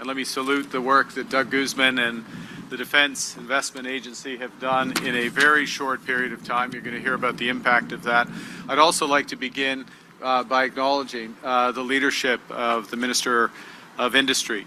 let me salute the work that Doug Guzman and the Defense Investment Agency have done in a very short period of time. You're going to hear about the impact of that. I'd also like to begin by acknowledging the leadership of the Minister of Industry,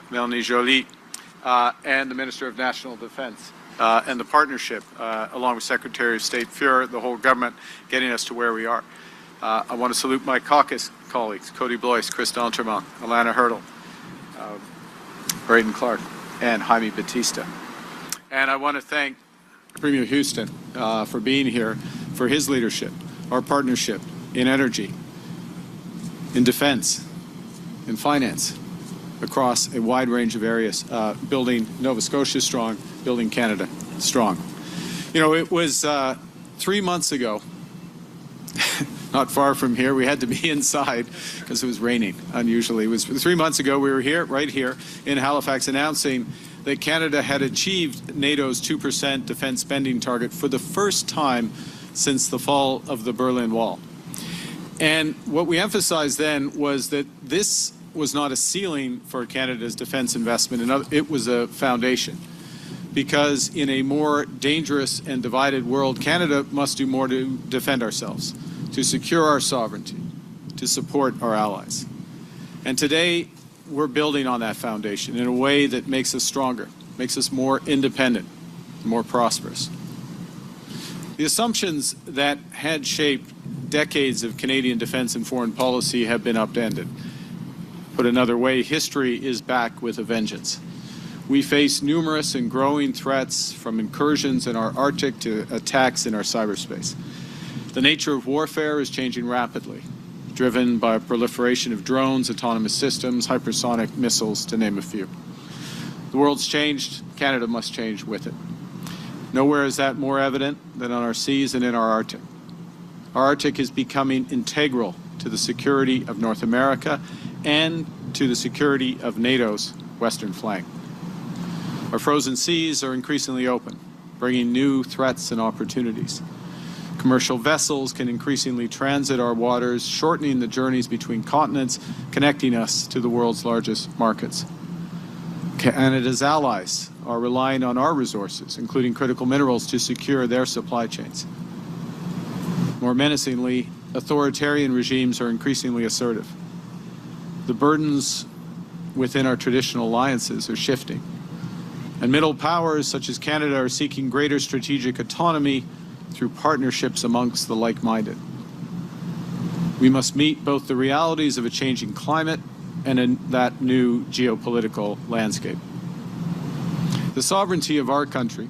Mélanie Joly, and the Minister of National Defense, and the partnership, along with Secretary of State Fuhrer, the whole government, getting us to where we are. I want to salute my caucus colleagues, Cody Blois, Chris D'Entremont, Alana Hurdle, Braden Clark, and Jaime Batista. And I want to thank Premier Houston for being here, for his leadership, our partnership in energy, in defense, in finance, across a wide range of areas, building Nova Scotia strong, building Canada strong. You know, it was 3 months ago, not far from here. We had to be inside because it was raining unusually. It was 3 months ago. We were here, right here in Halifax, announcing that Canada had achieved NATO's 2% defense spending target for the first time since the fall of the Berlin Wall. And what we emphasized then was that this was not a ceiling for Canada's defense investment. It was a foundation. Because in a more dangerous and divided world, Canada must do more to defend ourselves, to secure our sovereignty, to support our allies. And today, we're building on that foundation in a way that makes us stronger, makes us more independent, more prosperous. The assumptions that had shaped decades of Canadian defense and foreign policy have been upended. Put another way, history is back with a vengeance. We face numerous and growing threats, from incursions in our Arctic to attacks in our cyberspace. The nature of warfare is changing rapidly, driven by a proliferation of drones, autonomous systems, hypersonic missiles, to name a few. The world's changed, Canada must change with it. Nowhere is that more evident than on our seas and in our Arctic. Our Arctic is becoming integral to the security of North America and to the security of NATO's western flank. Our frozen seas are increasingly open, bringing new threats and opportunities. Commercial vessels can increasingly transit our waters, shortening the journeys between continents, connecting us to the world's largest markets. Canada's allies are relying on our resources, including critical minerals, to secure their supply chains. More menacingly, authoritarian regimes are increasingly assertive. The burdens within our traditional alliances are shifting. And middle powers such as Canada are seeking greater strategic autonomy through partnerships amongst the like-minded. We must meet both the realities of a changing climate and that new geopolitical landscape. The sovereignty of our country,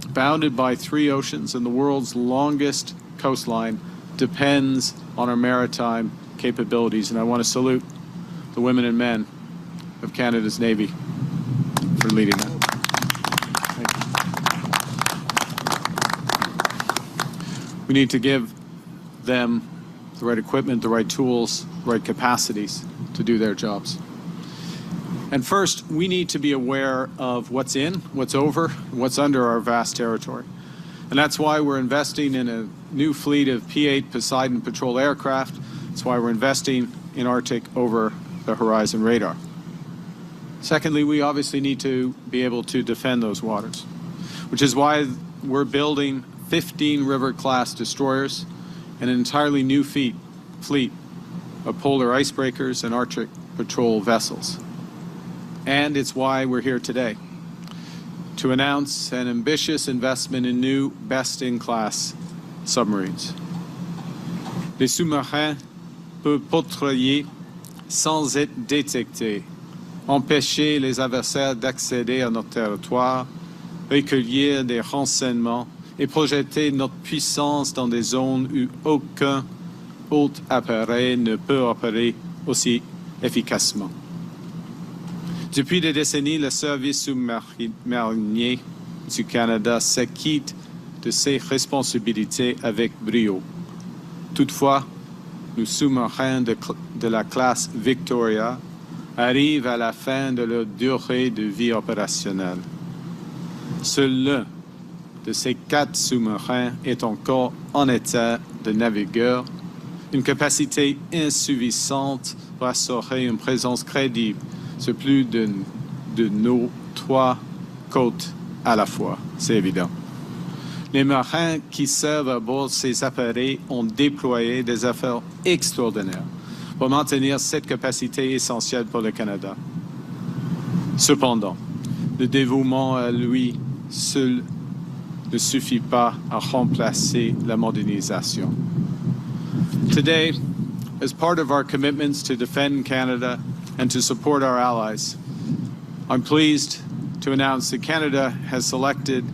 bounded by 3 oceans and the world's longest coastline, depends on our maritime capabilities. And I want to salute the women and men of Canada's Navy for leading that. We need to give them the right equipment, the right tools, the right capacities to do their jobs. And first, we need to be aware of what's in, what's over, and what's under our vast territory. And that's why we're investing in a new fleet of P-8 Poseidon patrol aircraft. That's why we're investing in Arctic over-the-horizon radar. Secondly, we obviously need to be able to defend those waters, which is why we're building 15 River-class destroyers and an entirely new fleet of polar icebreakers and Arctic patrol vessels. And it's why we're here today, to announce an ambitious investment in new best-in-class submarines. Les sous-marins peuvent patrouiller sans être détectés, empêcher les adversaires d'accéder à notre territoire, recueillir des renseignements et projeter notre puissance dans des zones où aucun autre appareil ne peut opérer aussi efficacement. Depuis des décennies, le service sous-marinier du Canada s'acquitte de ses responsabilités avec brio. Toutefois, nos sous-marins de la classe Victoria arrivent à la fin de leur durée de vie opérationnelle. Seul l'un de ces 4 sous-marins est encore en état de navigueur, une capacité insuffisante pour assurer une présence crédible c'est plus de nos 3 côtes à la fois, c'est évident. Les marins qui servent à bord de ces appareils ont déployé des efforts extraordinaires pour maintenir cette capacité essentielle pour le Canada. Cependant, le dévouement à lui seul ne suffit pas à remplacer la modernisation. Today, as part of our commitments to defend Canada and to support our allies, I'm pleased to announce that Canada has selected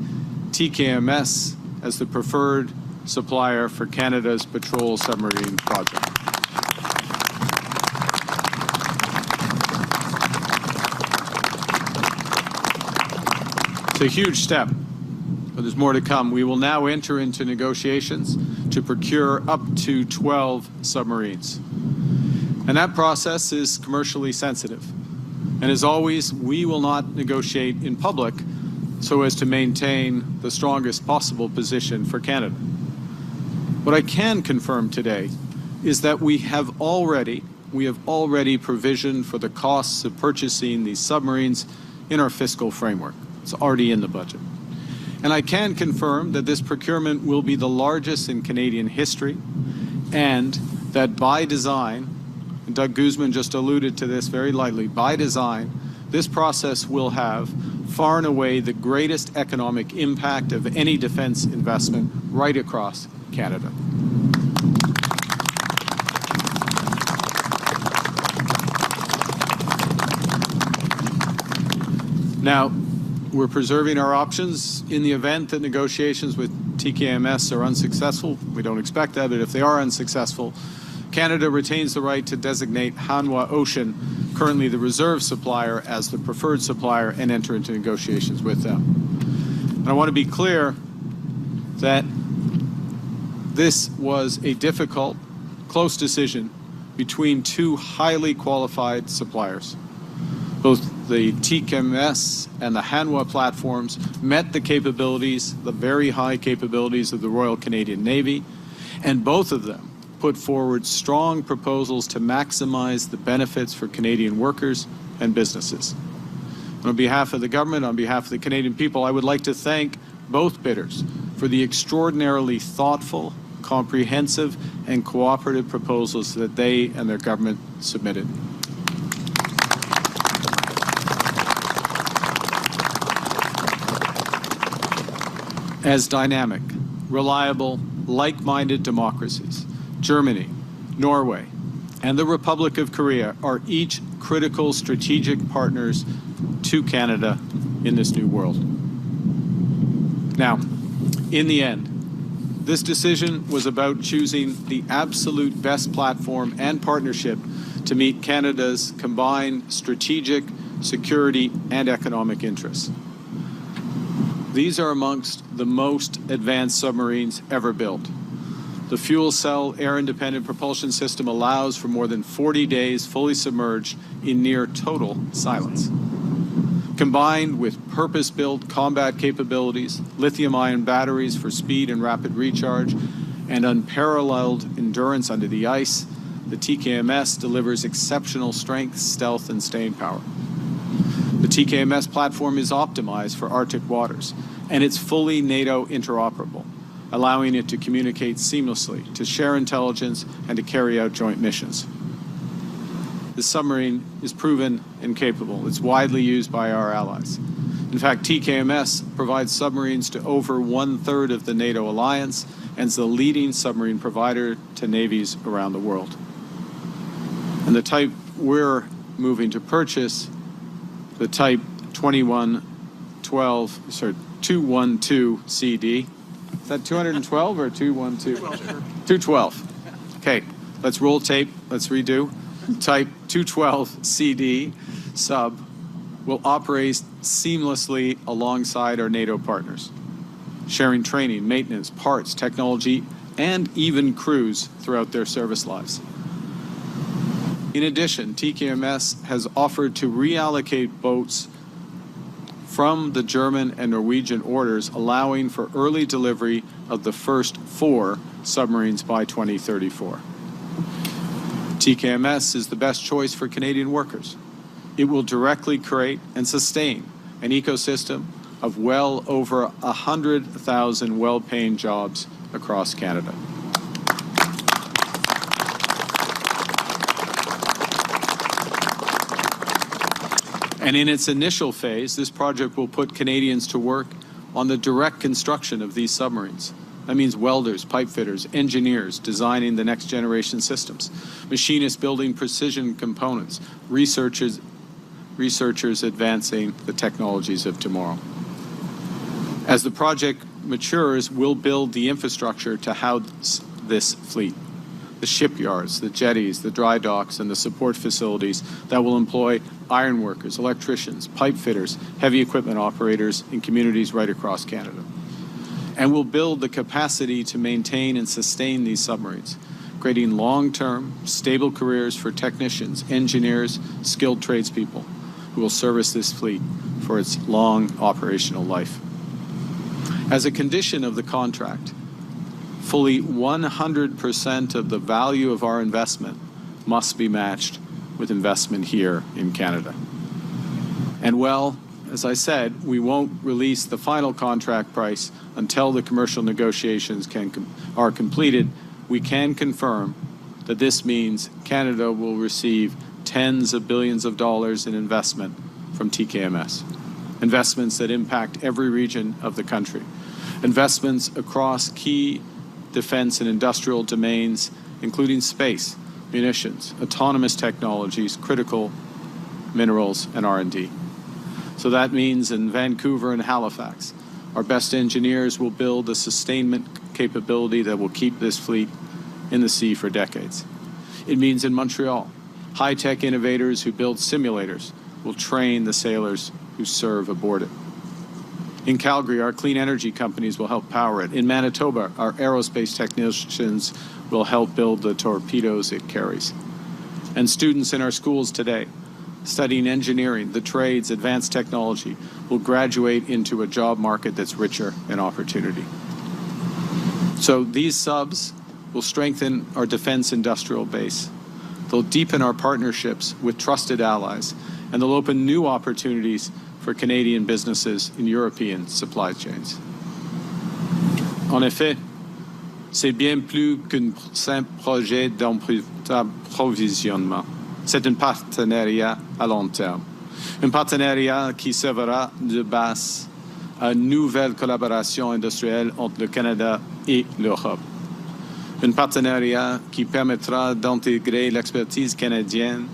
TKMS as the preferred supplier for Canada's patrol submarine project. It's a huge step, but there's more to come. We will now enter into negotiations to procure up to 12 submarines. And that process is commercially sensitive. And as always, we will not negotiate in public so as to maintain the strongest possible position for Canada. What I can confirm today is that we have already provisioned for the costs of purchasing these submarines in our fiscal framework. It's already in the budget. And I can confirm that this procurement will be the largest in Canadian history, and that by design, and Doug Guzman just alluded to this very lightly, by design, this process will have far and away the greatest economic impact of any defense investment right across Canada. Now, we're preserving our options in the event that negotiations with TKMS are unsuccessful. We don't expect that, but if they are unsuccessful, Canada retains the right to designate Hanwha Ocean, currently the reserve supplier, as the preferred supplier and enter into negotiations with them. And I want to be clear that this was a difficult, close decision between 2 highly qualified suppliers. Both the TKMS and the Hanwha platforms met the capabilities, the very high capabilities of the Royal Canadian Navy, and both of them put forward strong proposals to maximize the benefits for Canadian workers and businesses. And on behalf of the government, on behalf of the Canadian people, I would like to thank both bidders for the extraordinarily thoughtful, comprehensive, and cooperative proposals that they and their government submitted. As dynamic, reliable, like-minded democracies, Germany, Norway, and the Republic of Korea are each critical strategic partners to Canada in this new world. Now, in the end, this decision was about choosing the absolute best platform and partnership to meet Canada's combined strategic, security, and economic interests. These are amongst the most advanced submarines ever built. The fuel cell air-independent propulsion system allows for more than 40 days fully submerged in near total silence. Combined with purpose-built combat capabilities, lithium-ion batteries for speed and rapid recharge, and unparalleled endurance under the ice, the TKMS delivers exceptional strength, stealth, and staying power. The TKMS platform is optimized for Arctic waters, and it's fully NATO interoperable, allowing it to communicate seamlessly, to share intelligence, and to carry out joint missions. The submarine is proven and capable. It's widely used by our allies. In fact, TKMS provides submarines to over 1/3 of the NATO alliance and is the leading submarine provider to navies around the world. And the type we're moving to purchase, the type 212 CD. Is that 212 or 212? 212. Okay, let's roll tape. Let's redo. Type 212 CD sub will operate seamlessly alongside our NATO partners, sharing training, maintenance, parts, technology, and even crews throughout their service lives. In addition, TKMS has offered to reallocate boats from the German and Norwegian orders, allowing for early delivery of the first 4 submarines by 2034. TKMS is the best choice for Canadian workers. It will directly create and sustain an ecosystem of well over 100,000 well-paying jobs across Canada. And in its initial phase, this project will put Canadians to work on the direct construction of these submarines. That means welders, pipe fitters, engineers designing the next generation systems, machinists building precision components, researchers advancing the technologies of tomorrow. As the project matures, we'll build the infrastructure to house this fleet, the shipyards, the jetties, the dry docks, and the support facilities that will employ iron workers, electricians, pipe fitters, heavy equipment operators in communities right across Canada. And we'll build the capacity to maintain and sustain these submarines, creating long-term, stable careers for technicians, engineers, skilled tradespeople who will service this fleet for its long operational life. As a condition of the contract, fully 100% of the value of our investment must be matched with investment here in Canada. And well, as I said, we won't release the final contract price until the commercial negotiations are completed. We can confirm that this means Canada will receive tens of billions of dollars in investment from TKMS, investments that impact every region of the country, investments across key defense and industrial domains, including space, munitions, autonomous technologies, critical minerals, and R&D. So that means in Vancouver and Halifax, our best engineers will build a sustainment capability that will keep this fleet in the sea for decades. It means in Montreal, high-tech innovators who build simulators will train the sailors who serve aboard it. In Calgary, our clean energy companies will help power it. In Manitoba, our aerospace technicians will help build the torpedoes it carries. And students in our schools today, studying engineering, the trades, advanced technology, will graduate into a job market that's richer in opportunity. So these subs will strengthen our defense industrial base. They'll deepen our partnerships with trusted allies, and they'll open new opportunities for Canadian businesses in European supply chains. En effet, c'est bien plus qu'un simple projet d'approvisionnement. C'est un partenariat à long terme. Un partenariat qui servira de base à une nouvelle collaboration industrielle entre le Canada et l'Europe. Un partenariat qui permettra d'intégrer l'expertise canadienne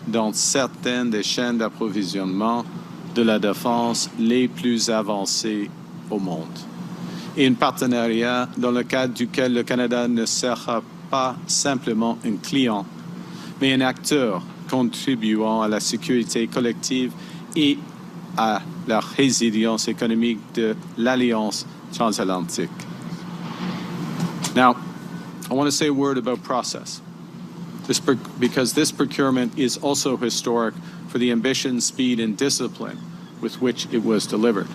dans certaines des chaînes d'approvisionnement de la défense les plus avancées au monde. Et un partenariat dans le cadre duquel le Canada ne sera pas simplement un client, mais un acteur contribuant à la sécurité collective et à la résilience économique de l'Alliance transatlantique. Now, I want to say a word about process, because this procurement is also historic for the ambition, speed, and discipline with which it was delivered.